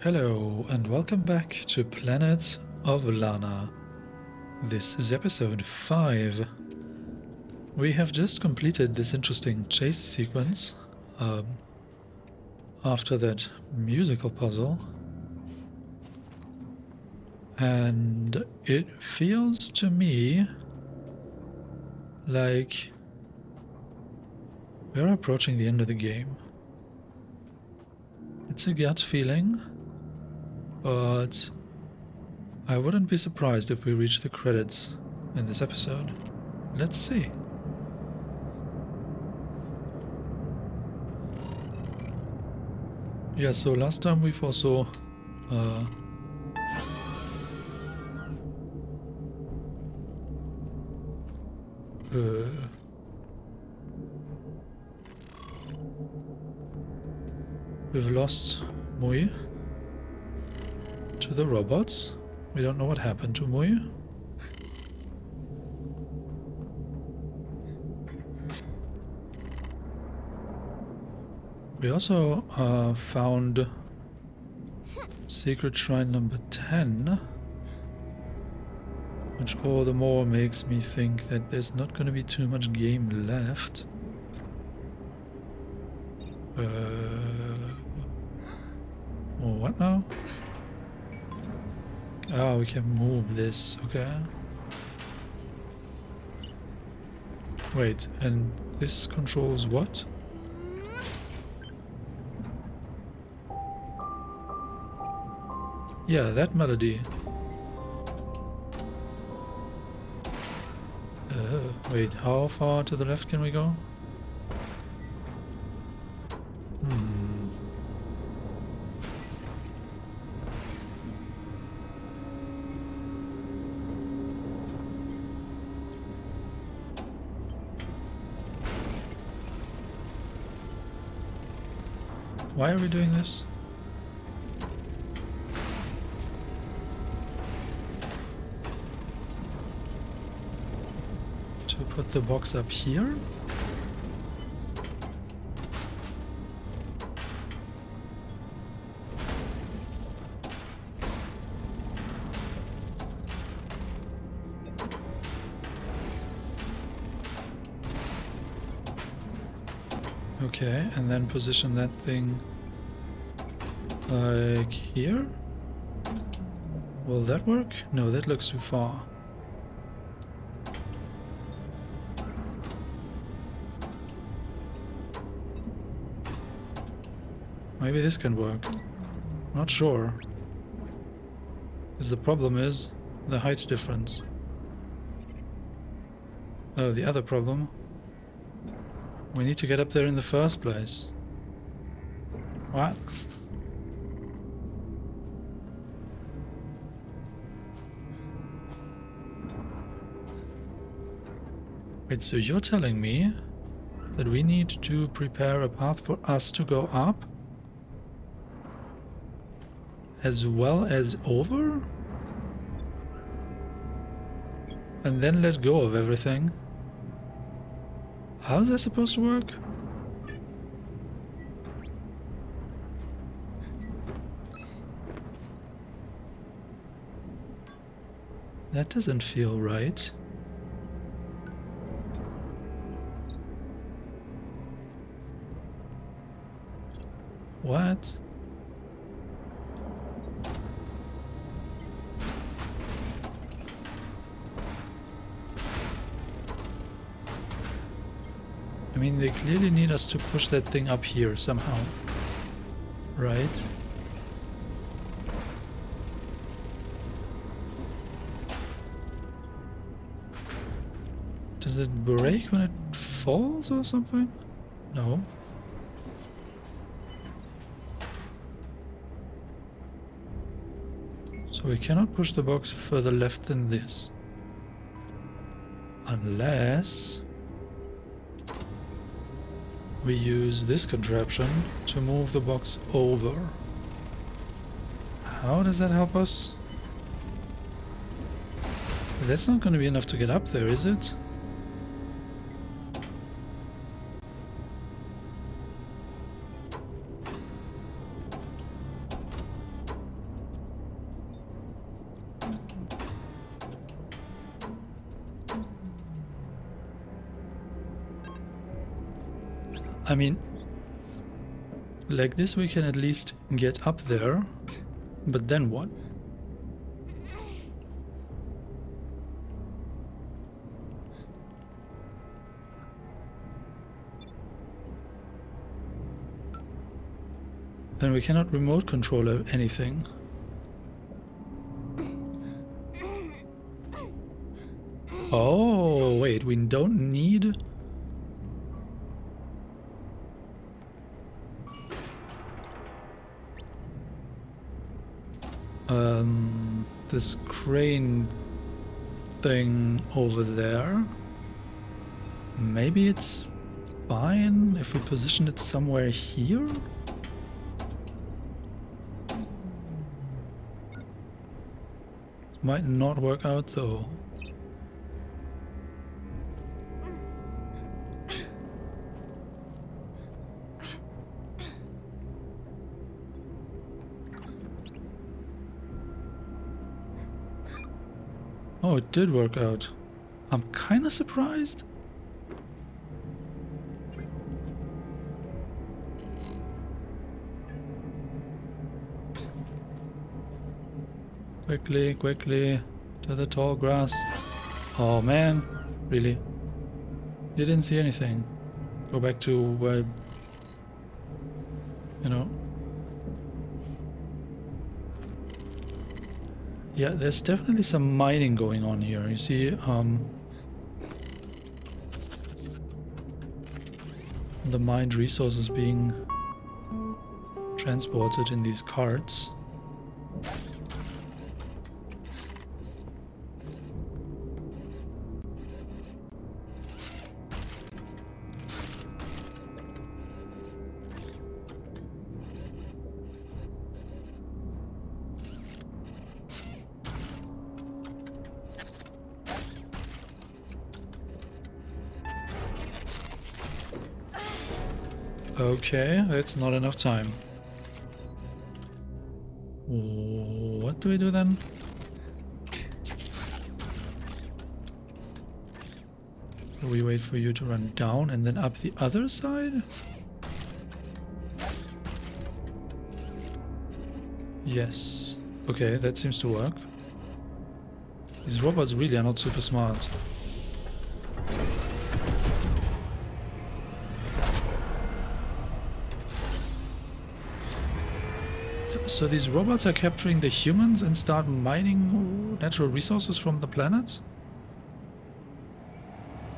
Hello and welcome back to Planet of Lana. This is episode 5. We have just completed this interesting chase sequence after that musical puzzle. And it feels to me like we're approaching the end of the game. It's a gut feeling, but I wouldn't be surprised if we reach the credits in this episode. Let's see. Yeah, so last time we've also we've lost Mui to the robots. We don't know what happened to Mui. We also found Secret Shrine number 10, which all the more makes me think that there's not going to be too much game left. Oh, what now? Ah, we can move this, okay. Wait, and this controls what? Yeah, that melody. Wait, how far to the left can we go? Why are we doing this? To put the box up here? Okay, and then position that thing like here? Will that work? No, that looks too far. Maybe this can work. Not sure. Because the problem is the height difference. Oh, the other problem. We need to get up there in the first place. What? Wait, so you're telling me that we need to prepare a path for us to go up? As well as over? And then let go of everything? How is that supposed to work? That doesn't feel right. What? I mean, they clearly need us to push that thing up here somehow. Right? Does it break when it falls or something? No. So we cannot push the box further left than this. Unless we use this contraption to move the box over. How does that help us? That's not going to be enough to get up there, is it? I mean, like this we can at least get up there, but then what? And we cannot remote control anything. Oh, wait, we don't need... this crane thing over there. Maybe it's fine if we position it somewhere here? It might not work out though. Oh, it did work out. I'm kinda surprised. Quickly, quickly, to the tall grass. Oh man, really? You didn't see anything. Go back to where, you know. Yeah, there's definitely some mining going on here. You see, the mined resources being transported in these carts. Okay, that's not enough time. What do we do then? We wait for you to run down and then up the other side? Yes. Okay, that seems to work. These robots really are not super smart. So these robots are capturing the humans and start mining natural resources from the planet?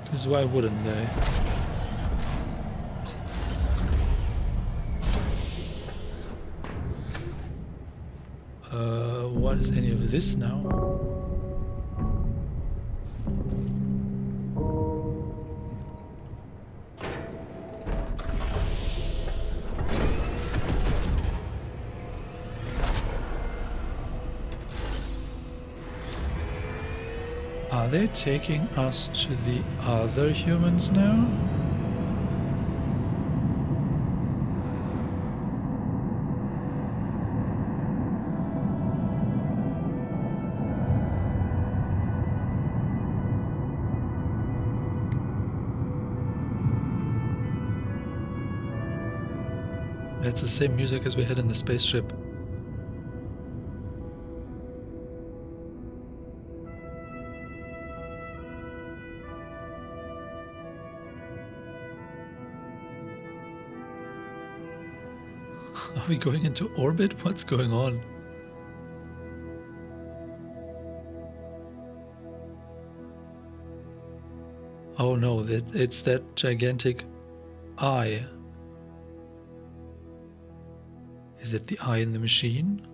Because why wouldn't they? What is any of this now? Are they taking us to the other humans now? It's the same music as we had in the spaceship. Are we going into orbit? What's going on? Oh no, it's that gigantic eye. Is it the eye in the machine?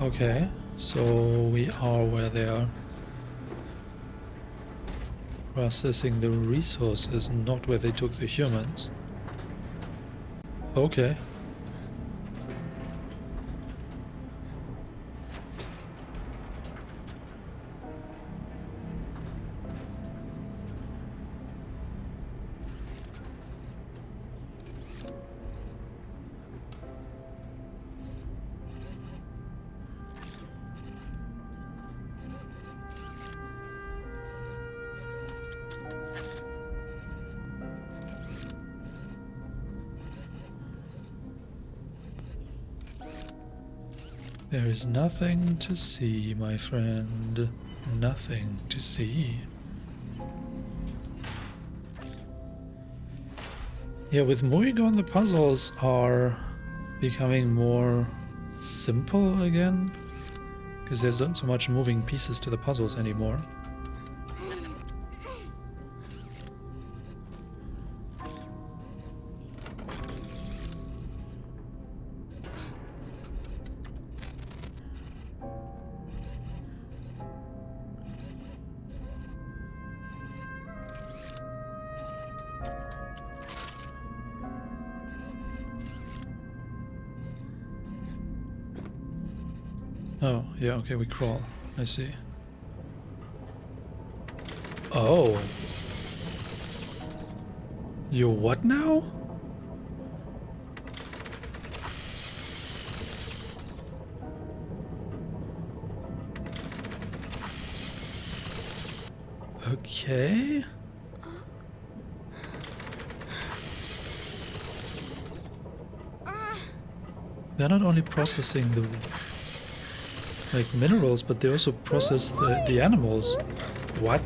Okay, so we are where they are. Processing the resources, not where they took the humans. Okay. There is nothing to see, my friend. Nothing to see. Yeah, with Muigon the puzzles are becoming more simple again. Because there's not so much moving pieces to the puzzles anymore. Oh, yeah, okay, we crawl. I see. Oh. You're what now? Okay. They're not only processing the like minerals, but they also process the animals. What?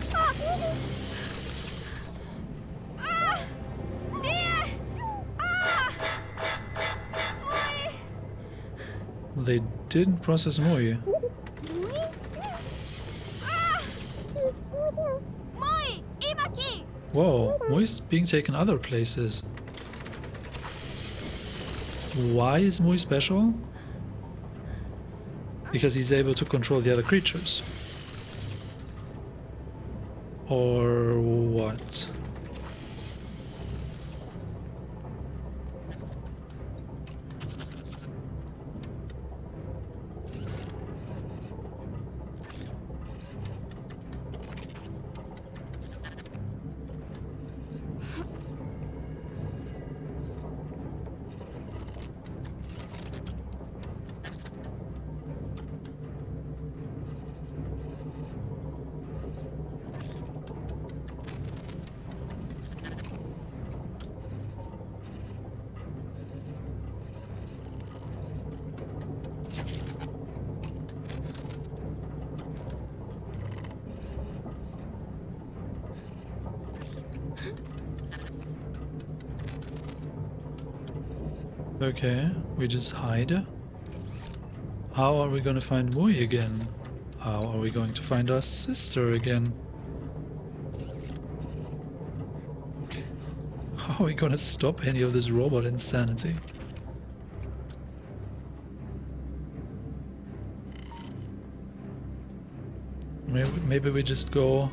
They didn't process Moi. Whoa, Moi's being taken other places. Why is Moi special? Because he's able to control the other creatures. Or what? Okay, we just hide. How are we gonna find Moi again? How are we going to find our sister again? How are we gonna stop any of this robot insanity? Maybe we just go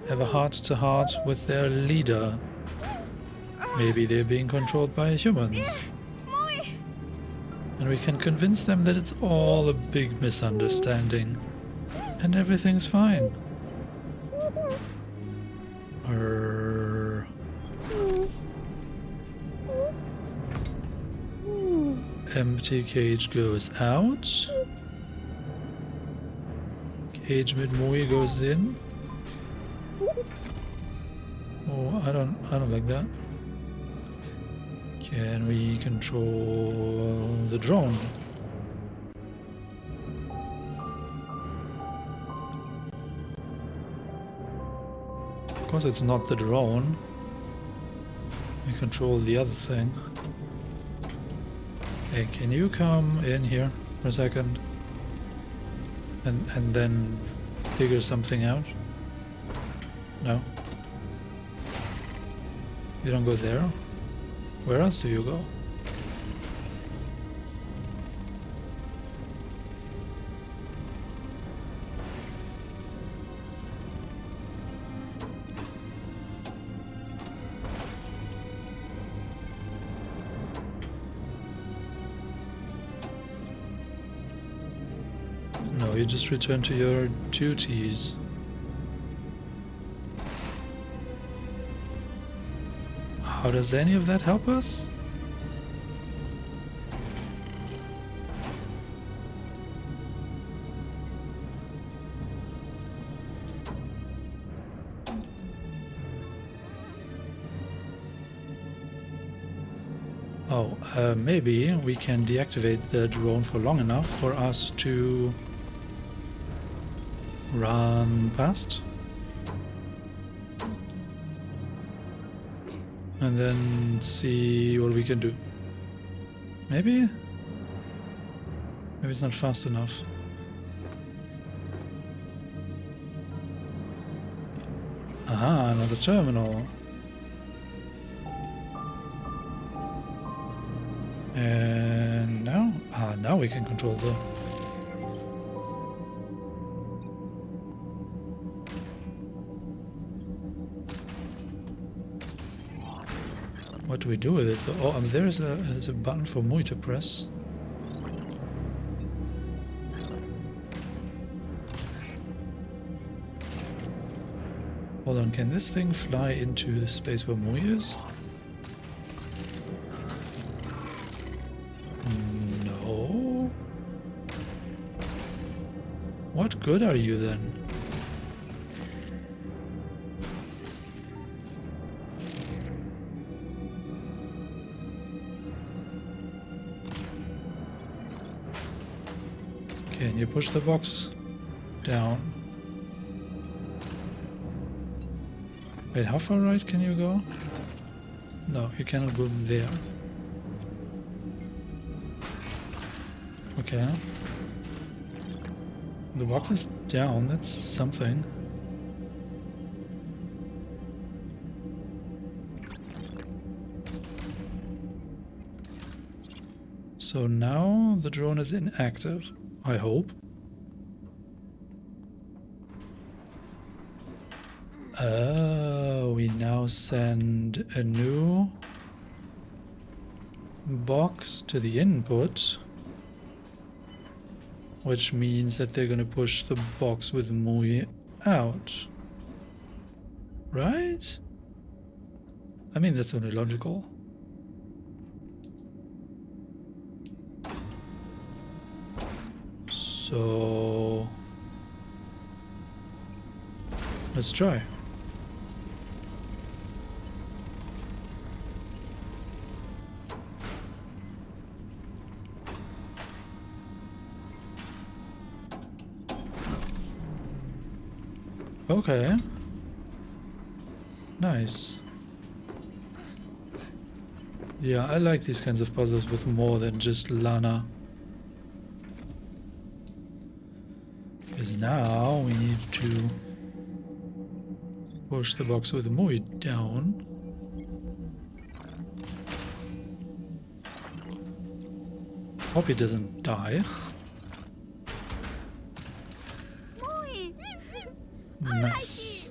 have a heart-to-heart with their leader. Maybe they're being controlled by humans. And we can convince them that it's all a big misunderstanding. And everything's fine. Empty cage goes out. Cage with Moi goes in. Oh, I don't like that. Can we control the drone? Of course it's not the drone. We control the other thing. Hey, can you come in here for a second? And then figure something out? No? You don't go there? Where else do you go? No, you just return to your duties. How does any of that help us? Oh, maybe we can deactivate the drone for long enough for us to run past. And then see what we can do. Maybe? Maybe it's not fast enough. Aha, another terminal. And now? Ah, now we can control the... What do we do with it though? Oh, there's a button for Mui to press. Hold on, can this thing fly into the space where Mui is? No. What good are you then? Can you push the box down? Wait, how far right can you go? No, you cannot go there. Okay. The box is down, that's something. So now the drone is inactive, I hope. We now send a new box to the input, which means that they're gonna push the box with Mui out. Right? I mean, that's only logical. So let's try. Okay. Nice. Yeah, I like these kinds of puzzles with more than just Lana. Because now we need to push the box with Mui down. Hope he doesn't die. Nice.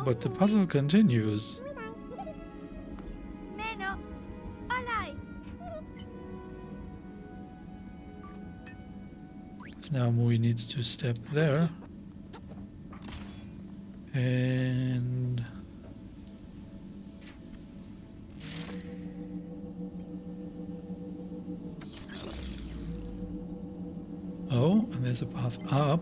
But the puzzle continues. So now Mui needs to step there. And oh, and there's a path up.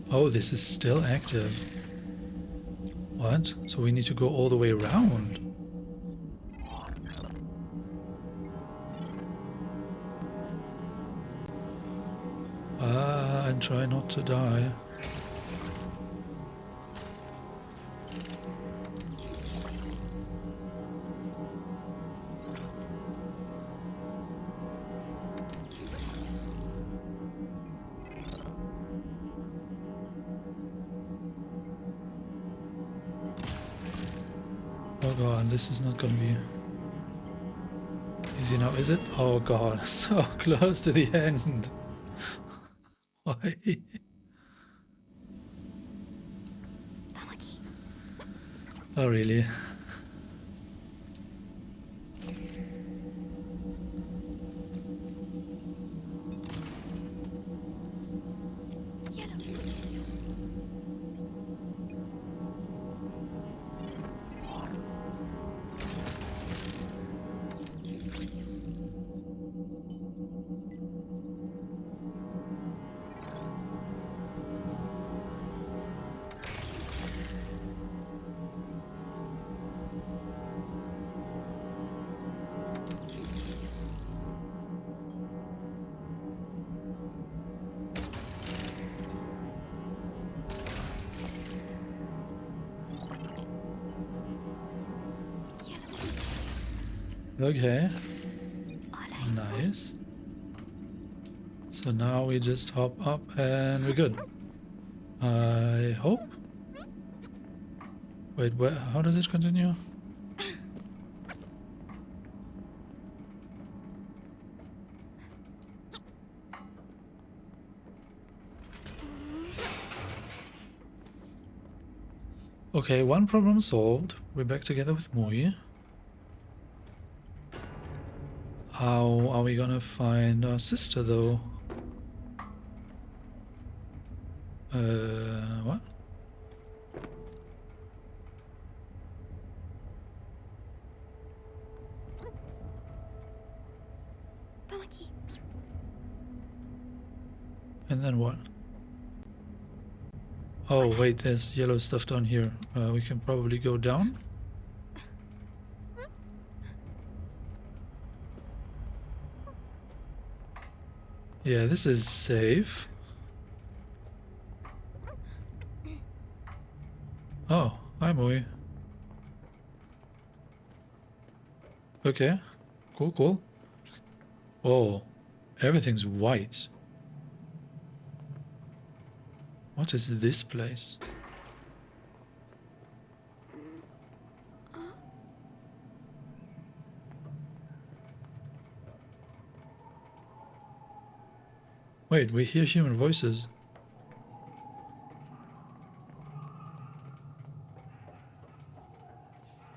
Oh, this is still active. What? So we need to go all the way around. And try not to die. Oh god, this is not gonna be easy now, is it? Oh god, so close to the end. Why? Oh really? Okay. Nice. So now we just hop up and we're good. I hope. Wait, where? How does it continue? Okay, one problem solved. We're back together with Mui. How are we gonna find our sister though? What? And then what? Oh wait, there's yellow stuff down here. We can probably go down. Yeah, this is safe. Oh, hi Mui. Okay, cool, cool. Oh, everything's white. What is this place? Wait, we hear human voices.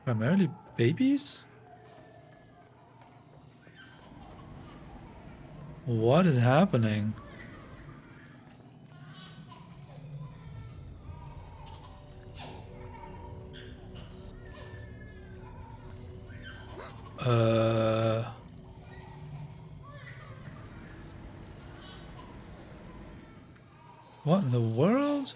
Primarily babies? What is happening? What in the world?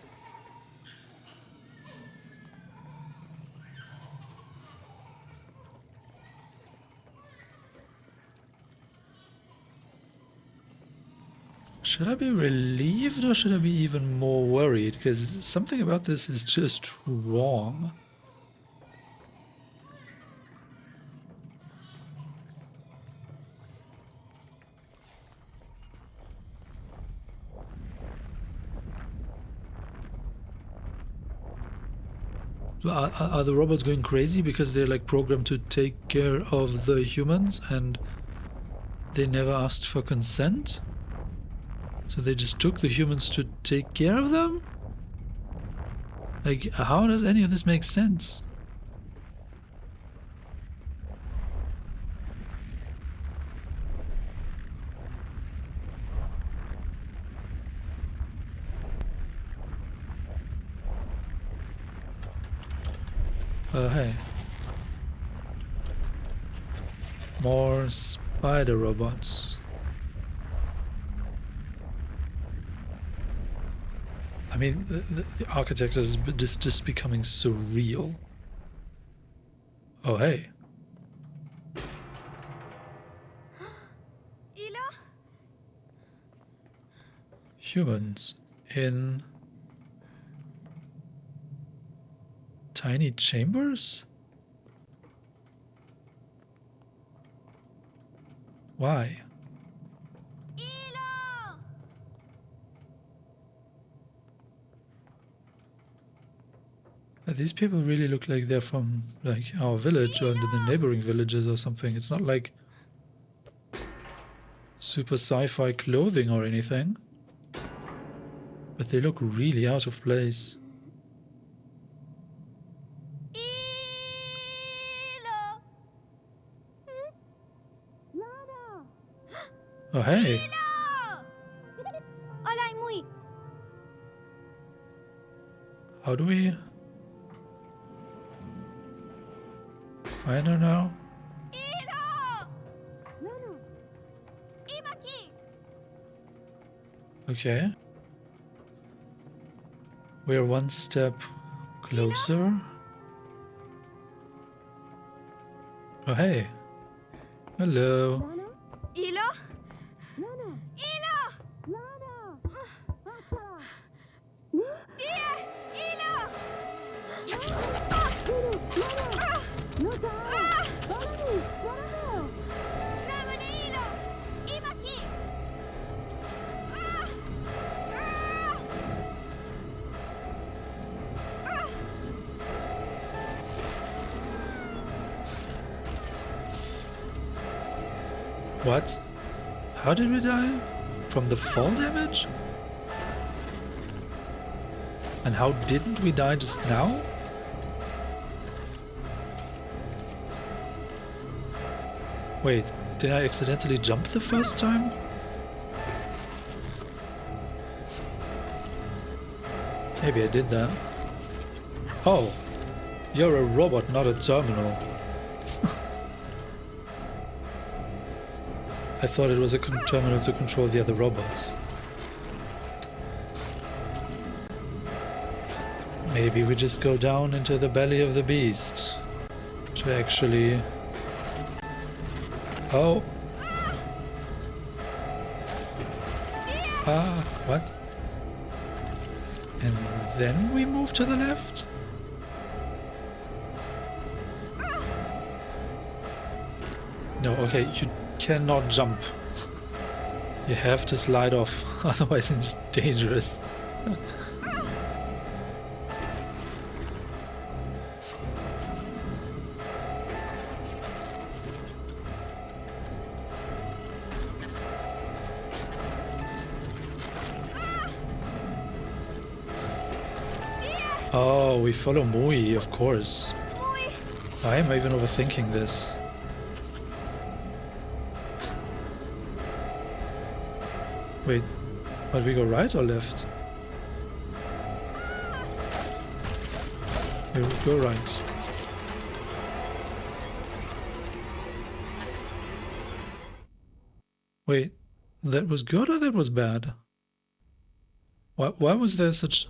Should I be relieved or should I be even more worried? Because something about this is just wrong. Are the robots going crazy because they're like programmed to take care of the humans and they never asked for consent? So they just took the humans to take care of them? Like, how does any of this make sense? Hey. More spider robots. I mean, the architecture is just becoming surreal. Oh, hey. Humans in tiny chambers? Why? These people really look like they're from like our village or the neighboring villages or something. It's not like super sci-fi clothing or anything. But they look really out of place. Oh, hey. How do we find her now? Okay. We're one step closer. Oh, hey. Hello. What? How did we die? From the fall damage? And how didn't we die just now? Wait, did I accidentally jump the first time? Maybe I did that. Oh, you're a robot, not a terminal. I thought it was a terminal to control the other robots. Maybe we just go down into the belly of the beast to actually... Oh! Ah, what? And then we move to the left? No, okay, you cannot jump. You have to slide off, otherwise it's dangerous. Oh, we follow Mui, of course. Why am I even overthinking this? Wait, but we go right or left? We go right. Wait, that was good or that was bad? Why was there such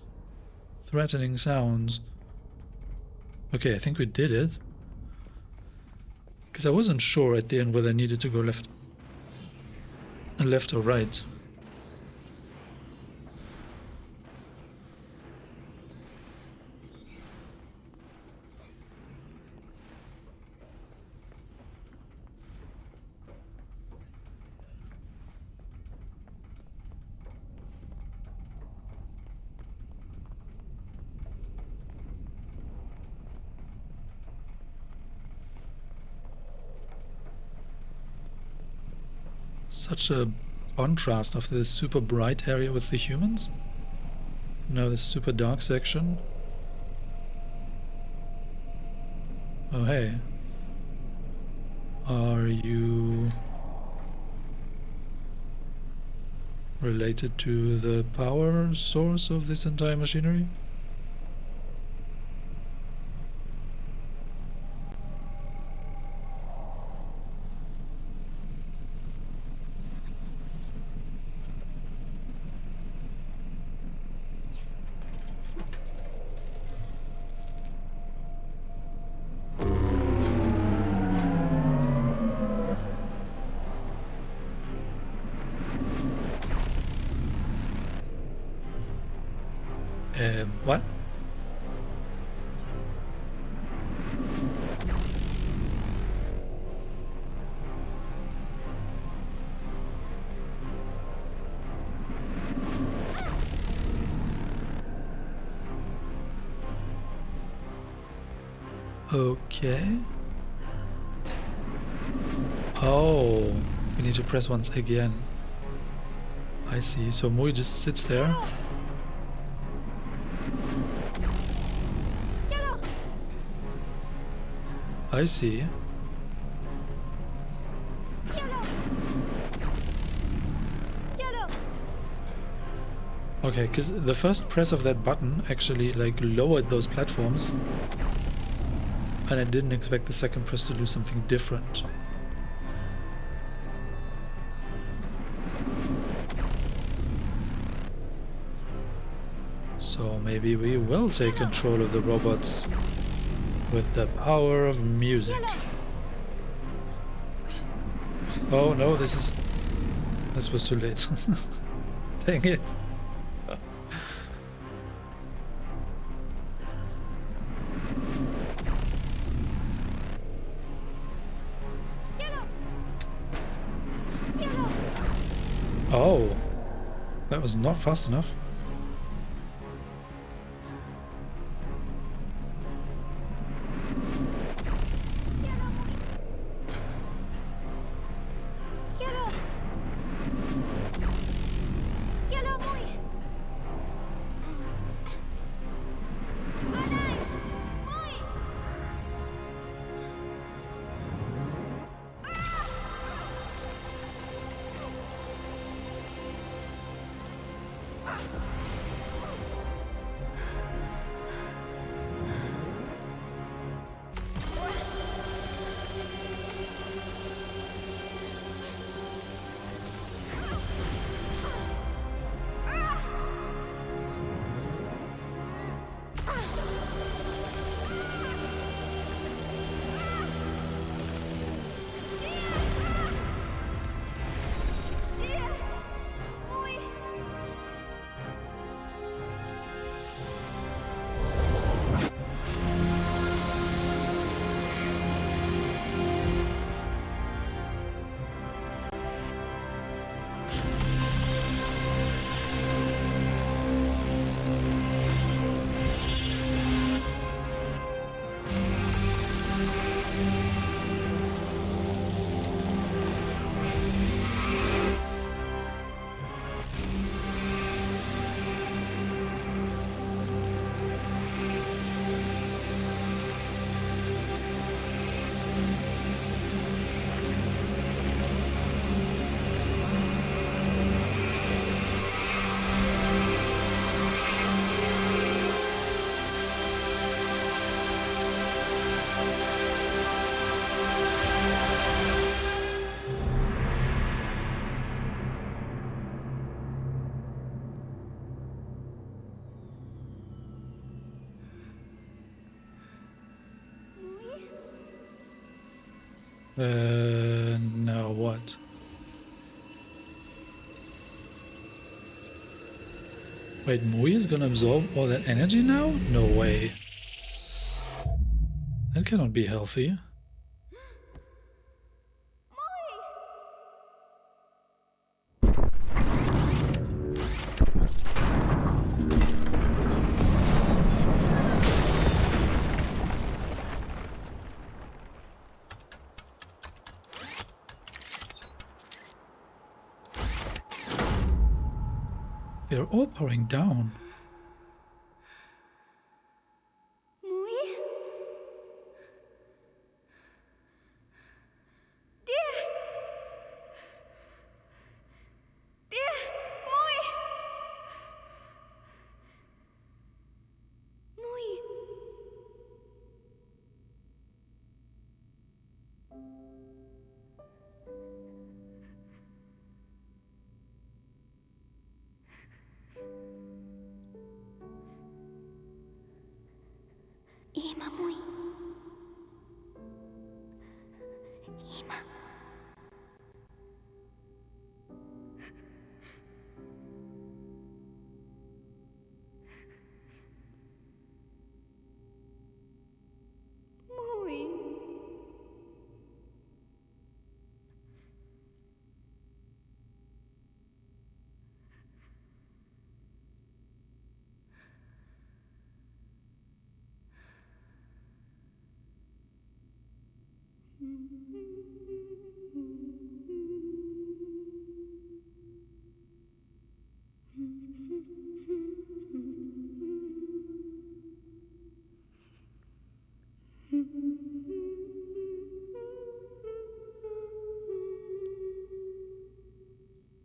threatening sounds? Okay, I think we did it. Because I wasn't sure at the end whether I needed to go left or right. Such a contrast of this super bright area with the humans. Now this super dark section. Oh hey. Are you related to the power source of this entire machinery? What? Okay. Oh, we need to press once again. I see. So Mui just sits there. I see. Okay, because the first press of that button actually like lowered those platforms, and I didn't expect the second press to do something different. So maybe we will take control of the robots with the power of music. Oh no, this was too late. Dang it. Oh, that was not fast enough. Now what? Wait, Mui is gonna absorb all that energy now? No way. That cannot be healthy. They're all powering down.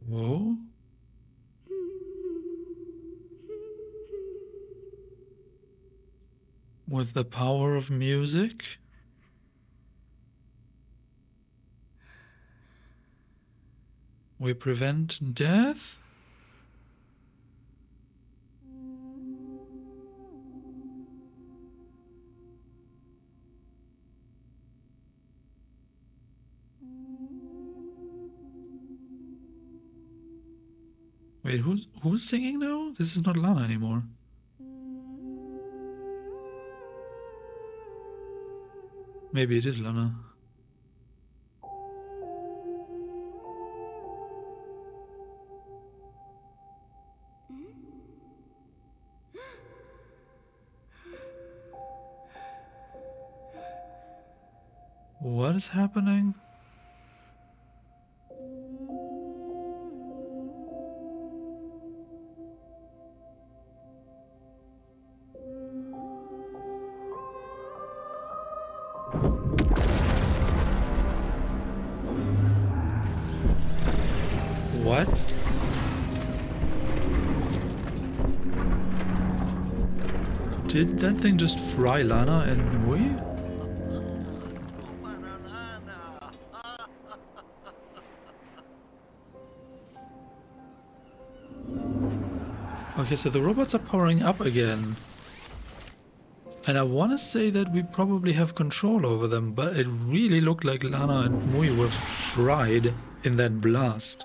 Whoa. With the power of music? We prevent death? Wait, who's singing now? This is not Lana anymore. Maybe it is Lana. What is happening? What? Did that thing just fry Lana and Mui? Okay, so the robots are powering up again. And I want to say that we probably have control over them, but it really looked like Lana and Mui were fried in that blast.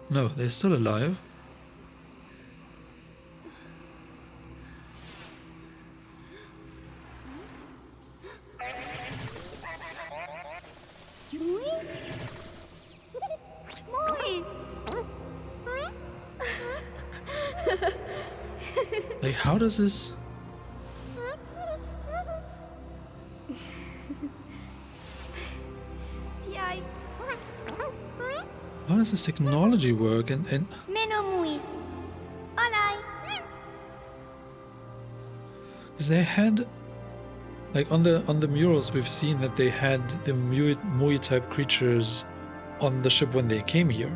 No, they're still alive. Like, how does this... How does this technology work? And because they had, like, on the murals we've seen that they had the Mui type creatures on the ship when they came here.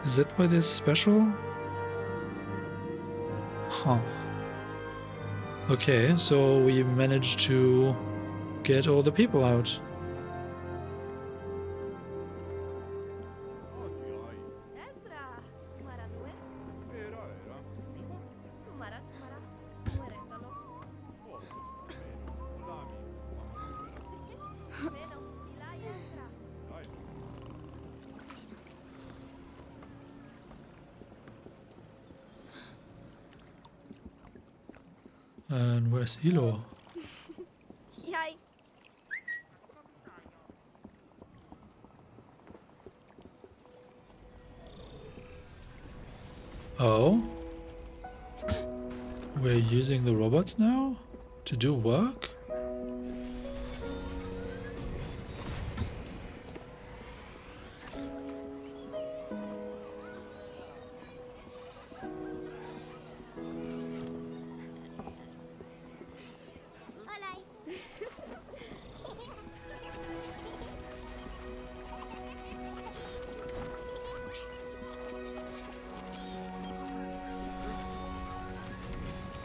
Is that why they're special? Huh. Okay, so we managed to get all the people out. And where's Ilo? Oh? We're using the robots now? To do work?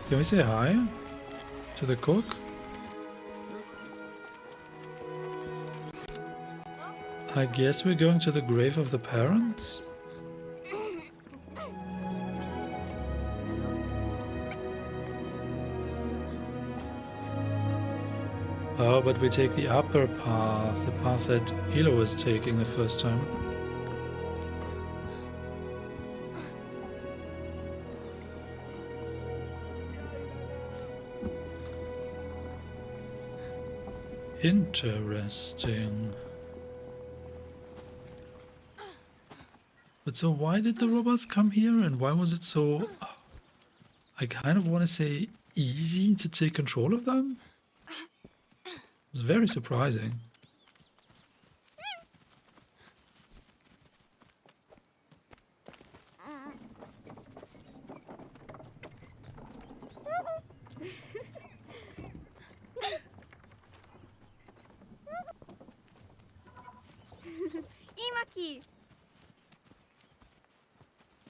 Can we say hi to the cook? I guess we're going to the grave of the parents? Oh, but we take the upper path, the path that Ilo was taking the first time. Interesting. But so why did the robots come here and why was it so... I kind of want to say easy to take control of them? It was very surprising.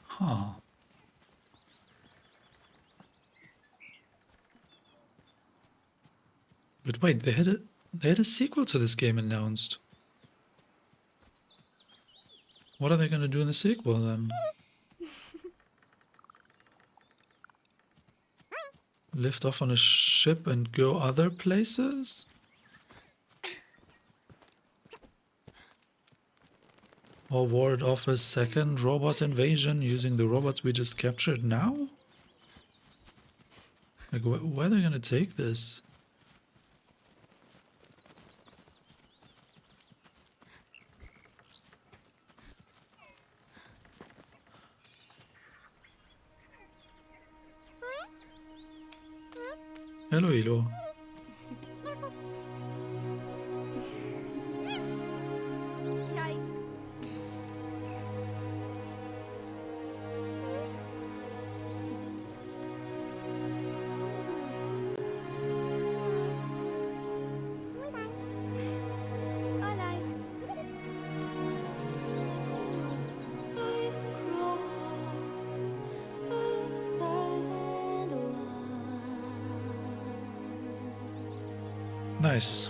Huh. But wait, they had a sequel to this game announced. What are they gonna do in the sequel then? Lift off on a ship and go other places? Or ward off a second robot invasion using the robots we just captured now? Like, where are they gonna take this? Hello, Ilo. Nice.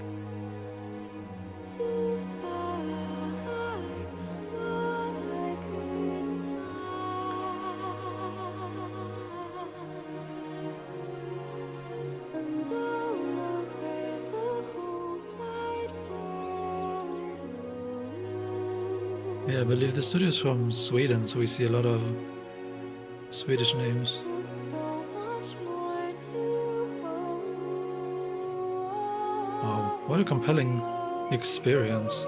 Yeah, I believe the studio is from Sweden, so we see a lot of Swedish names. Wow, what a compelling experience.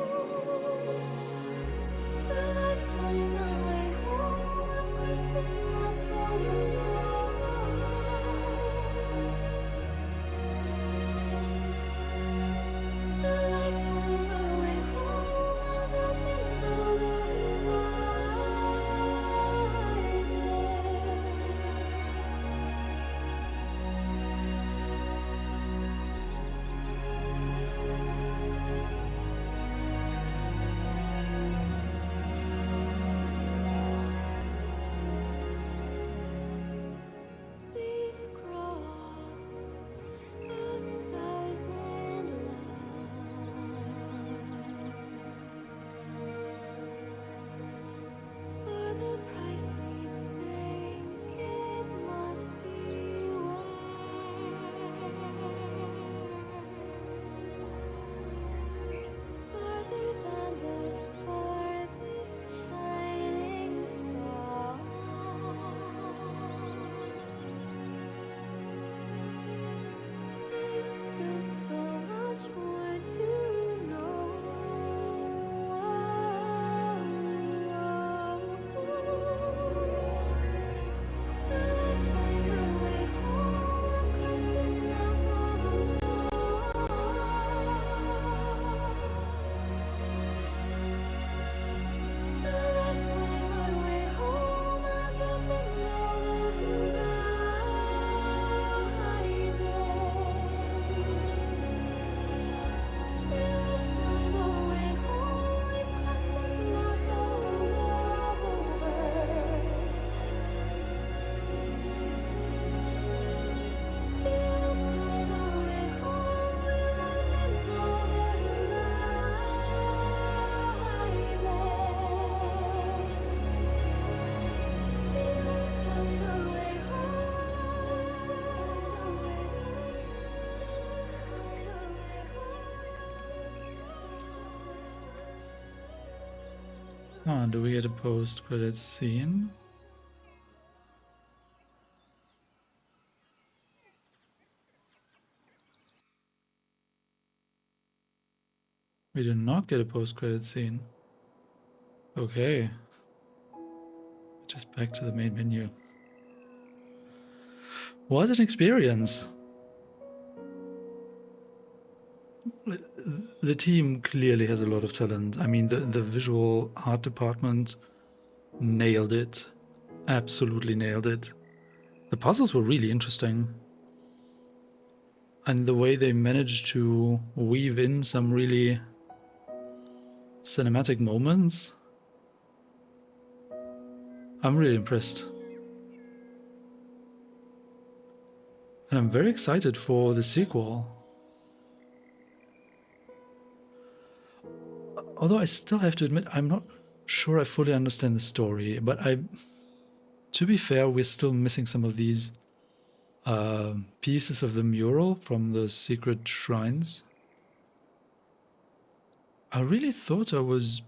Ah, do we get a post-credit scene? We do not get a post-credit scene. Okay. Just back to the main menu. What an experience! The team clearly has a lot of talent. I mean, the visual art department nailed it. Absolutely nailed it. The puzzles were really interesting. And the way they managed to weave in some really cinematic moments, I'm really impressed. And I'm very excited for the sequel. Although I still have to admit, I'm not sure I fully understand the story, but to be fair, we're still missing some of these pieces of the mural from the secret shrines. I really thought I was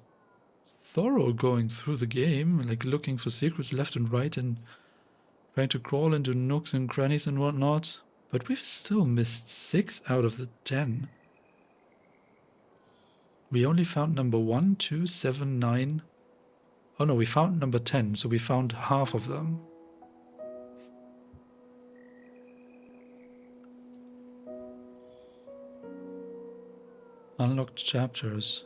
thorough going through the game, like looking for secrets left and right and trying to crawl into nooks and crannies and whatnot, but we've still missed 6 out of the 10. We only found number 1, 2, 7, 9. Oh no, we found number 10, so we found half of them. Unlocked chapters.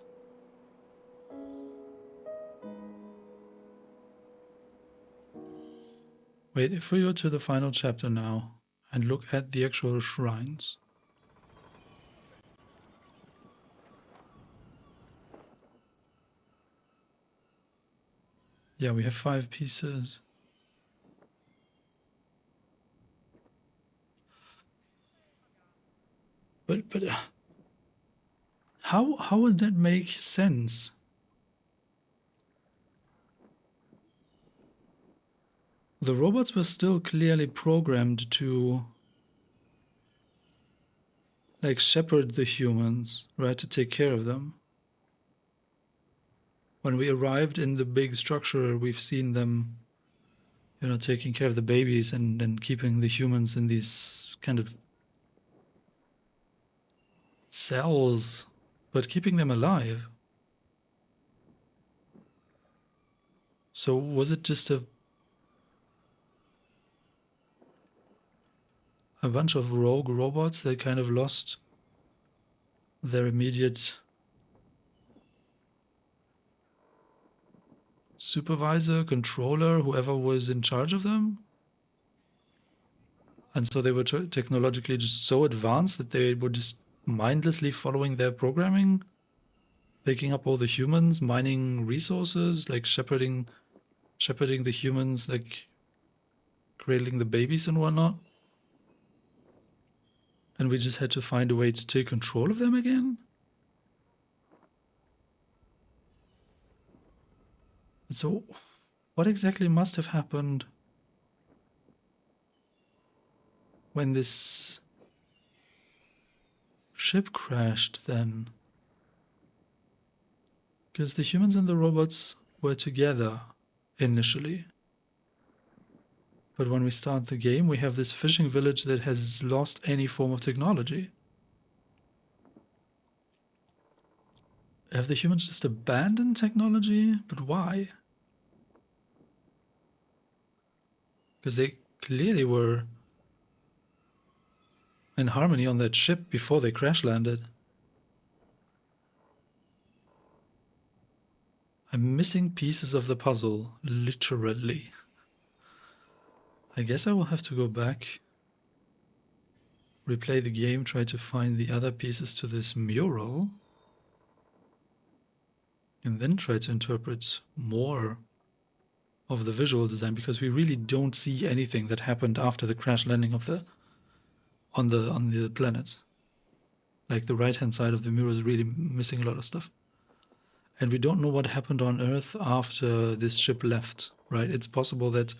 Wait, if we go to the final chapter now and look at the actual shrines. Yeah, we have 5 pieces. But how would that make sense? The robots were still clearly programmed to like shepherd the humans, right, to take care of them. When we arrived in the big structure, we've seen them, taking care of the babies and keeping the humans in these kind of cells, but keeping them alive. So was it just a bunch of rogue robots that kind of lost their immediate supervisor, controller, whoever was in charge of them? And so they were technologically just so advanced that they were just mindlessly following their programming, picking up all the humans, mining resources, like shepherding the humans, like cradling the babies and whatnot. And we just had to find a way to take control of them again? And so, what exactly must have happened when this ship crashed then? Because the humans and the robots were together initially. But when we start the game, we have this fishing village that has lost any form of technology. Have the humans just abandoned technology? But why? Because they clearly were in harmony on that ship before they crash landed. I'm missing pieces of the puzzle, literally. I guess I will have to go back, replay the game, try to find the other pieces to this mural, and then try to interpret more of the visual design, because we really don't see anything that happened after the crash landing of the on the planet. Like the right hand side of the mural is really missing a lot of stuff. And we don't know what happened on Earth after this ship left, right? It's possible that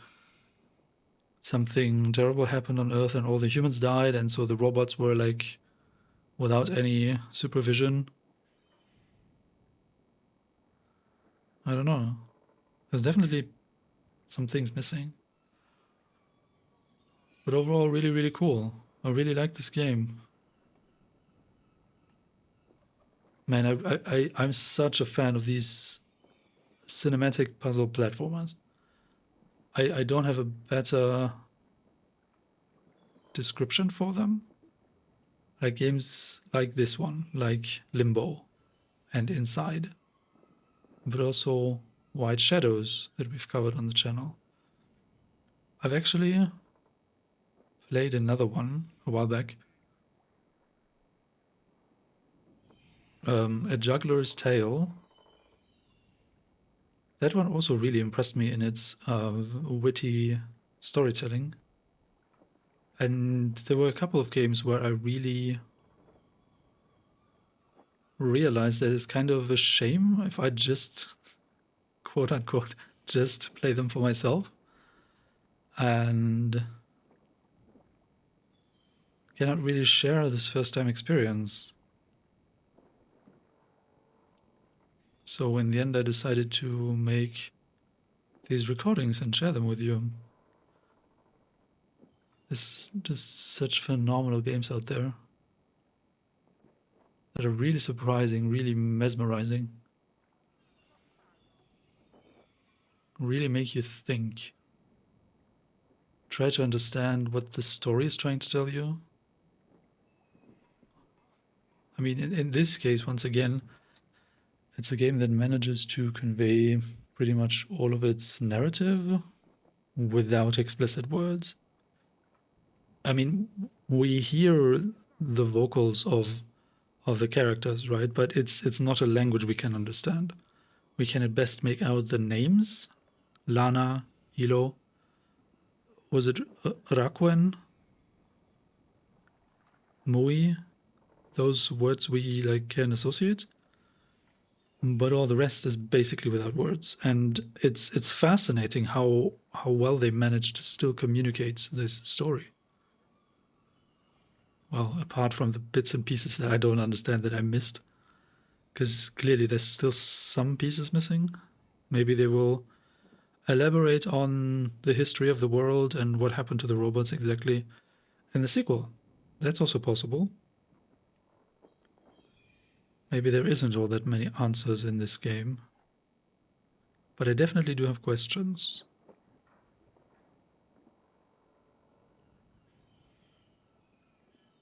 something terrible happened on Earth and all the humans died, and so the robots were like without any supervision. I don't know. There's definitely some things missing. But overall, really, really cool. I really like this game. Man, I'm such a fan of these cinematic puzzle platformers. I don't have a better description for them. Like games like this one, like Limbo and Inside, but also White Shadows that we've covered on the channel. I've actually played another one a while back, A Juggler's Tale. That one also really impressed me in its witty storytelling. And there were a couple of games where I really realized that it's kind of a shame if I just, quote unquote, just play them for myself and cannot really share this first time experience. So in the end, I decided to make these recordings and share them with you. There's just such phenomenal games out there that are really surprising, really mesmerizing, really make you think. Try to understand what the story is trying to tell you. I mean, in this case, once again, it's a game that manages to convey pretty much all of its narrative without explicit words. I mean, we hear the vocals of the characters, right? But it's not a language we can understand. We can at best make out the names. Lana, Ilo, was it Rakwen, Mui? Those words we like can associate. But all the rest is basically without words, and it's fascinating how well they managed to still communicate this story. Well, apart from the bits and pieces that I don't understand that I missed, because clearly there's still some pieces missing. Maybe they will elaborate on the history of the world and what happened to the robots exactly in the sequel. That's also possible. Maybe there isn't all that many answers in this game, but I definitely do have questions.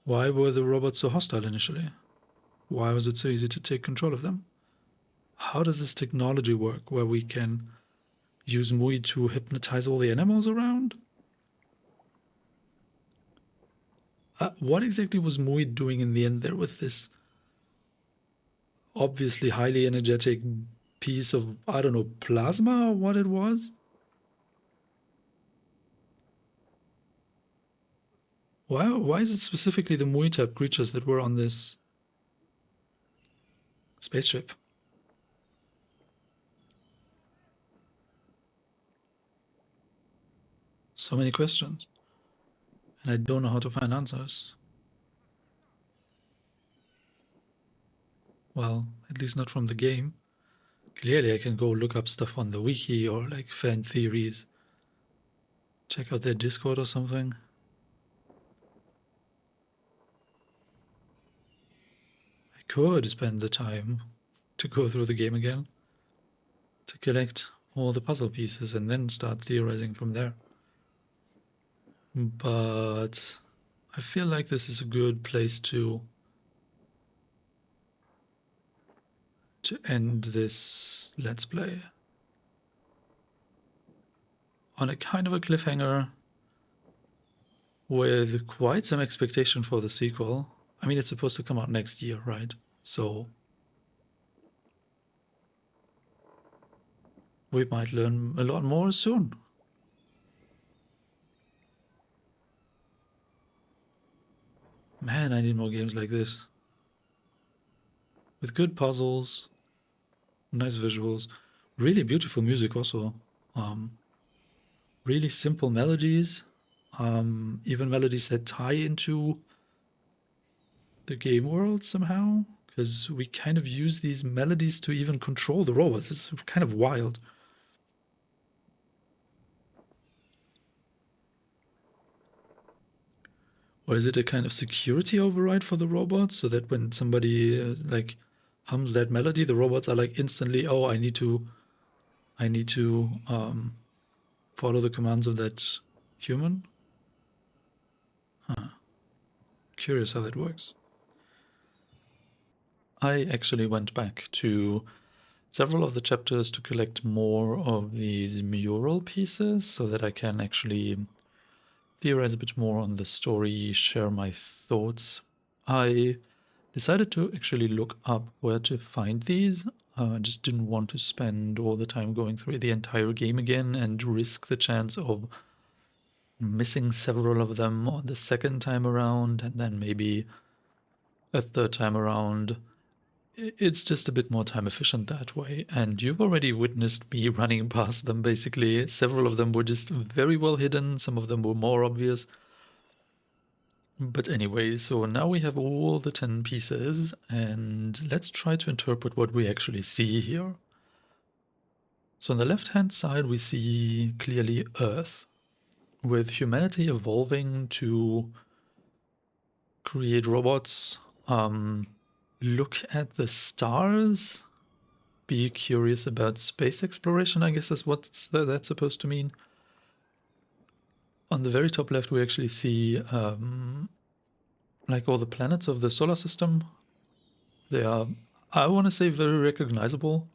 Why were the robots so hostile initially? Why was it so easy to take control of them? How does this technology work where we can use Mui to hypnotize all the animals around? What exactly was Mui doing in the end there with this obviously highly energetic piece of, I don't know, plasma or what it was? Why is it specifically the Mui type creatures that were on this spaceship? So many questions, and I don't know how to find answers. Well, at least not from the game. Clearly, I can go look up stuff on the wiki or like fan theories. Check out their Discord or something. I could spend the time to go through the game again, to collect all the puzzle pieces and then start theorizing from there. But I feel like this is a good place to end this Let's Play. On a kind of a cliffhanger with quite some expectation for the sequel. I mean, it's supposed to come out next year, right? So we might learn a lot more soon. Man, I need more games like this. With good puzzles, nice visuals, really beautiful music also. Really simple melodies, even melodies that tie into the game world somehow. because we kind of use these melodies to even control the robots. It's kind of wild. Or is it a kind of security override for the robots, so that when somebody like hums that melody, the robots are like instantly, oh, I need to follow the commands of that human? Huh. Curious how that works. I actually went back to several of the chapters to collect more of these mural pieces so that I can actually theorize a bit more on the story, share my thoughts. I decided to actually look up where to find these. I just didn't want to spend all the time going through the entire game again and risk the chance of missing several of them on the second time around, and then maybe a third time around. It's just a bit more time efficient that way, and you've already witnessed me running past them basically. Several of them were just very well hidden, some of them were more obvious. But anyway, so now we have all the 10 pieces, and let's try to interpret what we actually see here. So on the left-hand side, we see clearly Earth, with humanity evolving to create robots, look at the stars, be curious about space exploration, I guess is what that's supposed to mean. On the very top left, we actually see like all the planets of the solar system. They are, I want to say, very recognizable.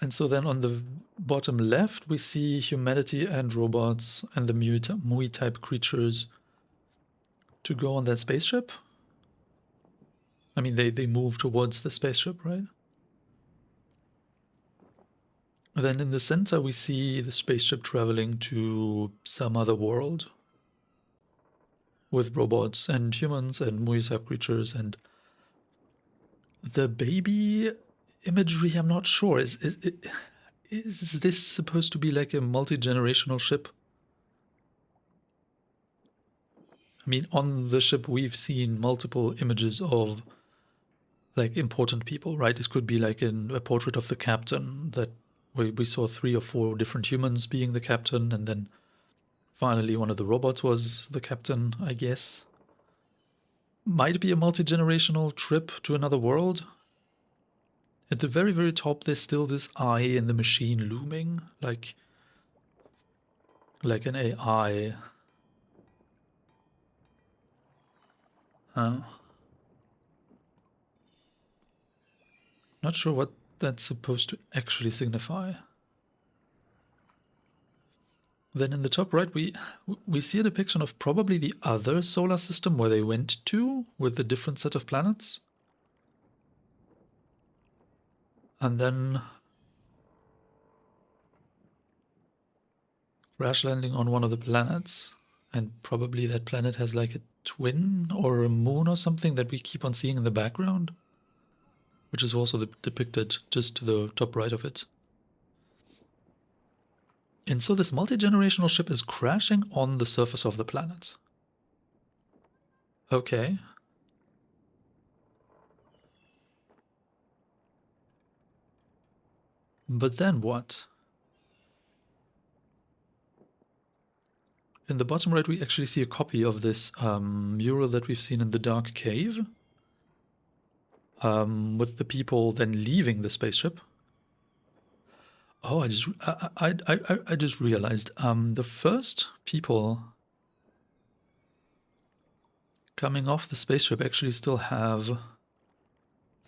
And so then on the bottom left, we see humanity and robots and the Mui-type creatures to go on that spaceship. I mean, they move towards the spaceship, right? And then in the center, we see the spaceship traveling to some other world with robots and humans and Mui-type creatures. And the baby imagery, I'm not sure. Is this supposed to be like a multi-generational ship? I mean, on the ship, we've seen multiple images of like important people, right? This could be like a portrait of the captain that we saw 3 or 4 different humans being the captain, and then finally one of the robots was the captain, I guess. Might be a multi-generational trip to another world. At the very, very top, there's still this eye in the machine looming, like an AI. Huh? Not sure what that's supposed to actually signify. Then in the top right, we see a depiction of probably the other solar system where they went to with the different set of planets. And then crash landing on one of the planets. And probably that planet has like a twin or a moon or something that we keep on seeing in the background, which is also depicted just to the top right of it. And so this multi-generational ship is crashing on the surface of the planet. Okay. But then what? In the bottom right, we actually see a copy of this mural that we've seen in the dark cave, with the people then leaving the spaceship. Oh, I just realized the first people coming off the spaceship actually still have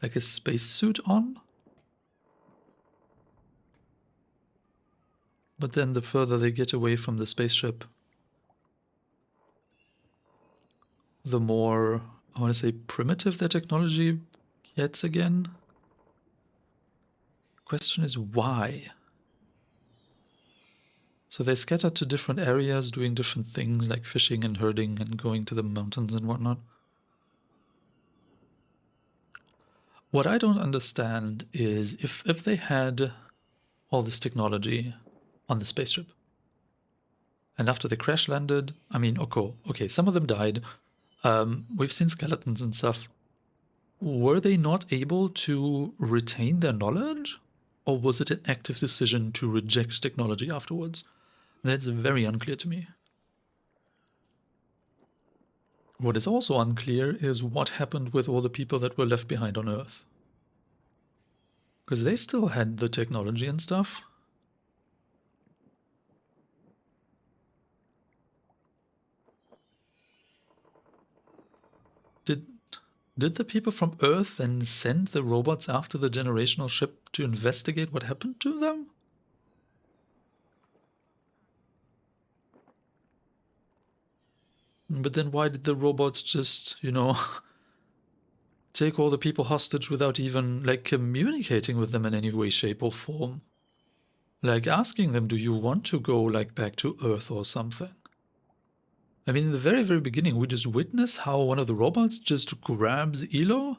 like a spacesuit on. But then the further they get away from the spaceship, the more, I want to say, primitive their technology gets again. Question is why? So they scattered to different areas doing different things like fishing and herding and going to the mountains and whatnot. What I don't understand is if they had all this technology on the spaceship, and after they crash landed, I mean, okay, some of them died. We've seen skeletons and stuff. were they not able to retain their knowledge? Or was it an active decision to reject technology afterwards? That's very unclear to me. What is also unclear is what happened with all the people that were left behind on Earth. Because they still had the technology and stuff. Did the people from Earth then send the robots after the generational ship to investigate what happened to them? But then why did the robots just, you know, take all the people hostage without even, like, communicating with them in any way, shape, or form? Like, asking them, do you want to go, like, back to Earth or something? I mean, in the very, very beginning, we just witness how one of the robots just grabs Elo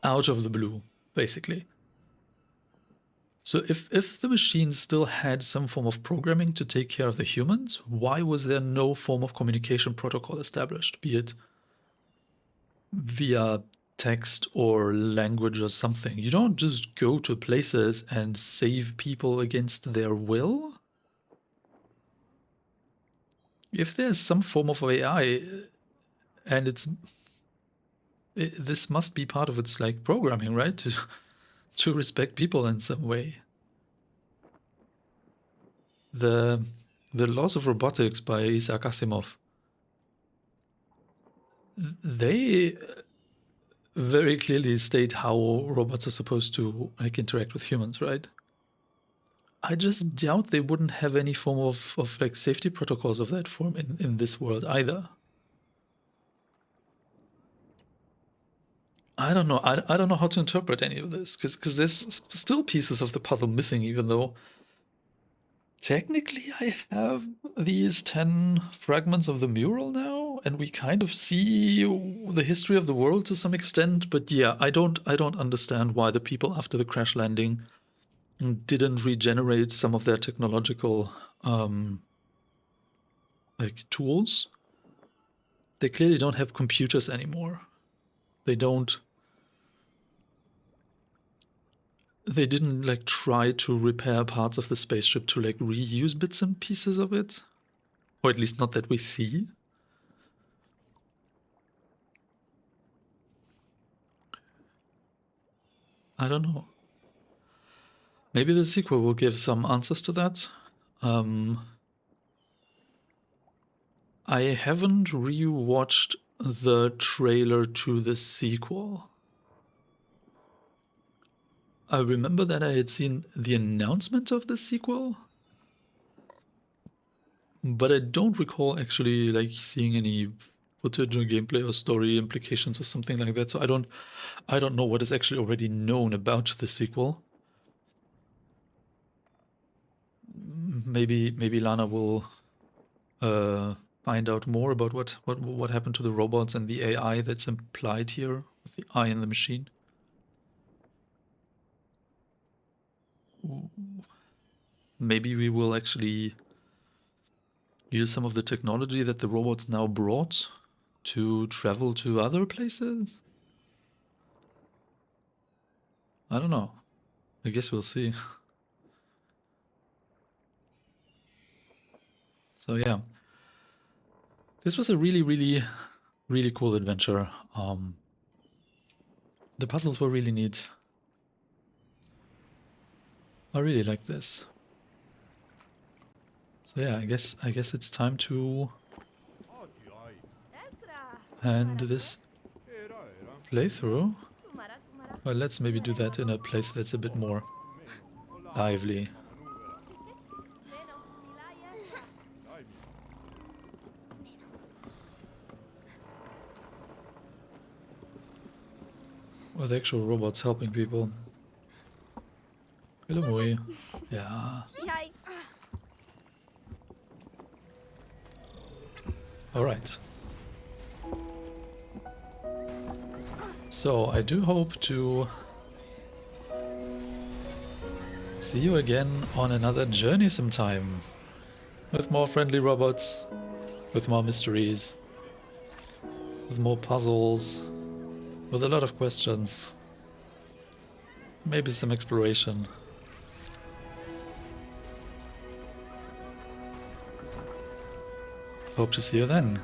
out of the blue, basically. So if the machine still had some form of programming to take care of the humans, why was there no form of communication protocol established, be it via text or language or something? You don't just go to places and save people against their will. If there's some form of AI, and this must be part of its, like, programming, right? To respect people in some way. The Laws of Robotics by Isaac Asimov, they very clearly state how robots are supposed to, like, interact with humans, right? I just doubt they wouldn't have any form of like safety protocols of that form in this world either. I don't know. I don't know how to interpret any of this because there's still pieces of the puzzle missing, even though technically I have these 10 fragments of the mural now, and we kind of see the history of the world to some extent. But yeah, I don't understand why the people after the crash landing didn't regenerate some of their technological like tools. They clearly don't have computers anymore. They didn't like try to repair parts of the spaceship to like reuse bits and pieces of it, or at least not that we see. I don't know. Maybe the sequel will give some answers to that. I haven't rewatched the trailer to the sequel. I remember that I had seen the announcement of the sequel, but I don't recall actually like seeing any footage or gameplay or story implications or something like that. So I don't know what is actually already known about the sequel. Maybe Lana will find out more about what happened to the robots and the AI that's implied here with the eye in the machine. Maybe we will actually use some of the technology that the robots now brought to travel to other places? I don't know. I guess we'll see. So yeah, this was a really, really, really cool adventure. The puzzles were really neat. I really like this. So yeah, I guess it's time to end this playthrough. Well, let's maybe do that in a place that's a bit more lively. With actual robots helping people. Hello, Mui. Yeah. Alright. So, I do hope to see you again on another journey sometime. With more friendly robots, with more mysteries, with more puzzles. with a lot of questions. Maybe some exploration. Hope to see you then.